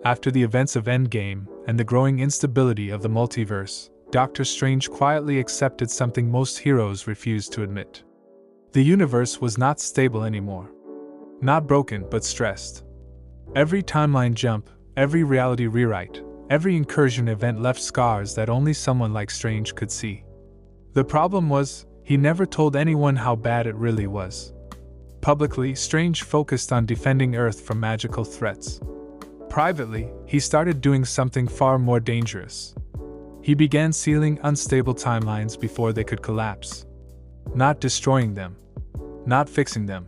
After the events of Endgame and the growing instability of the multiverse, Doctor Strange quietly accepted something most heroes refused to admit. The universe was not stable anymore. Not broken, but stressed. Every timeline jump, every reality rewrite, every incursion event left scars that only someone like Strange could see. The problem was, he never told anyone how bad it really was. Publicly, Strange focused on defending Earth from magical threats. Privately, he started doing something far more dangerous. He began sealing unstable timelines before they could collapse. Not destroying them. Not fixing them.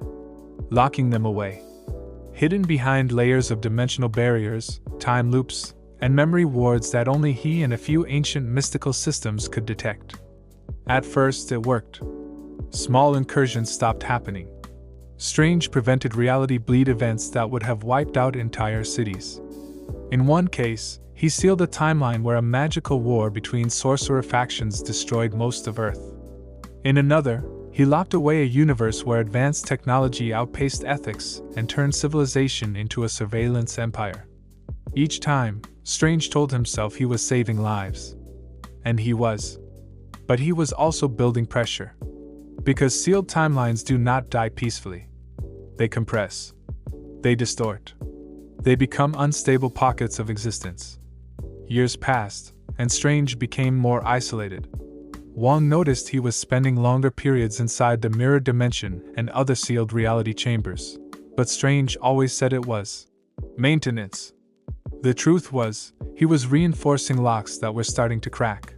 Locking them away. Hidden behind layers of dimensional barriers, time loops, and memory wards that only he and a few ancient mystical systems could detect. At first, it worked. Small incursions stopped happening. Strange prevented reality bleed events that would have wiped out entire cities. In one case, he sealed a timeline where a magical war between sorcerer factions destroyed most of Earth. In another, he locked away a universe where advanced technology outpaced ethics and turned civilization into a surveillance empire. Each time, Strange told himself he was saving lives. And he was. But he was also building pressure. Because sealed timelines do not die peacefully. They compress. They distort. They become unstable pockets of existence. Years passed, and Strange became more isolated. Wong noticed he was spending longer periods inside the mirror dimension and other sealed reality chambers, but Strange always said it was maintenance. The truth was, he was reinforcing locks that were starting to crack.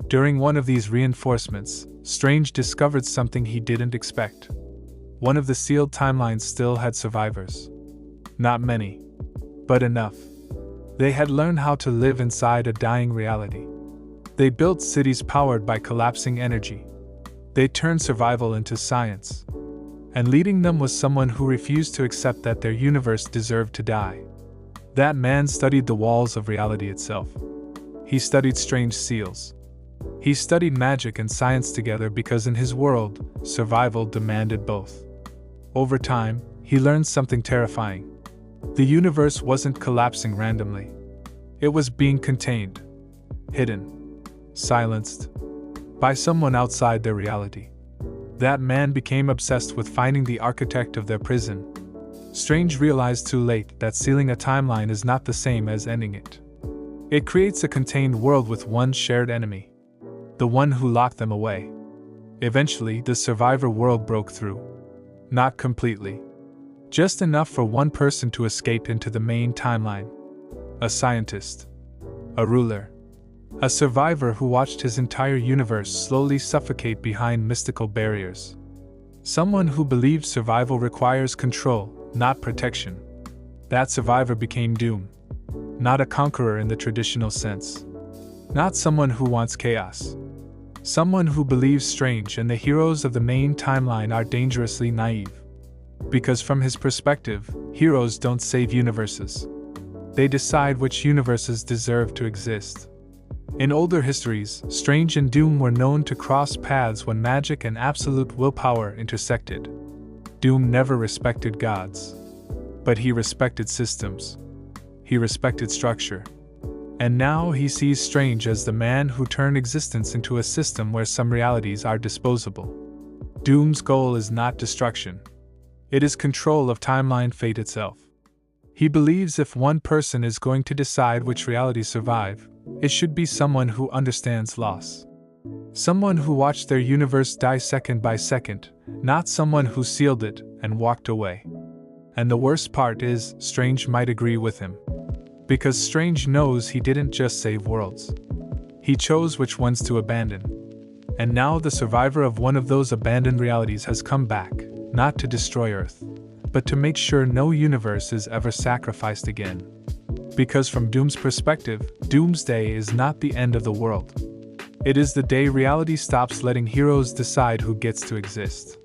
During one of these reinforcements, Strange discovered something he didn't expect. One of the sealed timelines still had survivors. Not many, but enough. They had learned how to live inside a dying reality. They built cities powered by collapsing energy. They turned survival into science. And leading them was someone who refused to accept that their universe deserved to die. That man studied the walls of reality itself. He studied strange seals. He studied magic and science together because in his world, survival demanded both. Over time, he learned something terrifying. The universe wasn't collapsing randomly. It was being contained, hidden, silenced, by someone outside their reality. That man became obsessed with finding the architect of their prison. Strange realized too late that sealing a timeline is not the same as ending it. It creates a contained world with one shared enemy. The one who locked them away. Eventually, the survivor world broke through. Not completely. Just enough for one person to escape into the main timeline. A scientist. A ruler. A survivor who watched his entire universe slowly suffocate behind mystical barriers. Someone who believed survival requires control, not protection. That survivor became Doom. Not a conqueror in the traditional sense. Not someone who wants chaos. Someone who believes Strange and the heroes of the main timeline are dangerously naive. Because from his perspective, heroes don't save universes. They decide which universes deserve to exist. In older histories, Strange and Doom were known to cross paths when magic and absolute willpower intersected. Doom never respected gods. But he respected systems. He respected structure. And now he sees Strange as the man who turned existence into a system where some realities are disposable. Doom's goal is not destruction. It is control of timeline fate itself. He believes if one person is going to decide which realities survive, it should be someone who understands loss. Someone who watched their universe die second by second, not someone who sealed it and walked away. And the worst part is, Strange might agree with him. Because Strange knows he didn't just save worlds. He chose which ones to abandon. And now the survivor of one of those abandoned realities has come back, not to destroy Earth, but to make sure no universe is ever sacrificed again. Because from Doom's perspective, Doomsday is not the end of the world. It is the day reality stops letting heroes decide who gets to exist.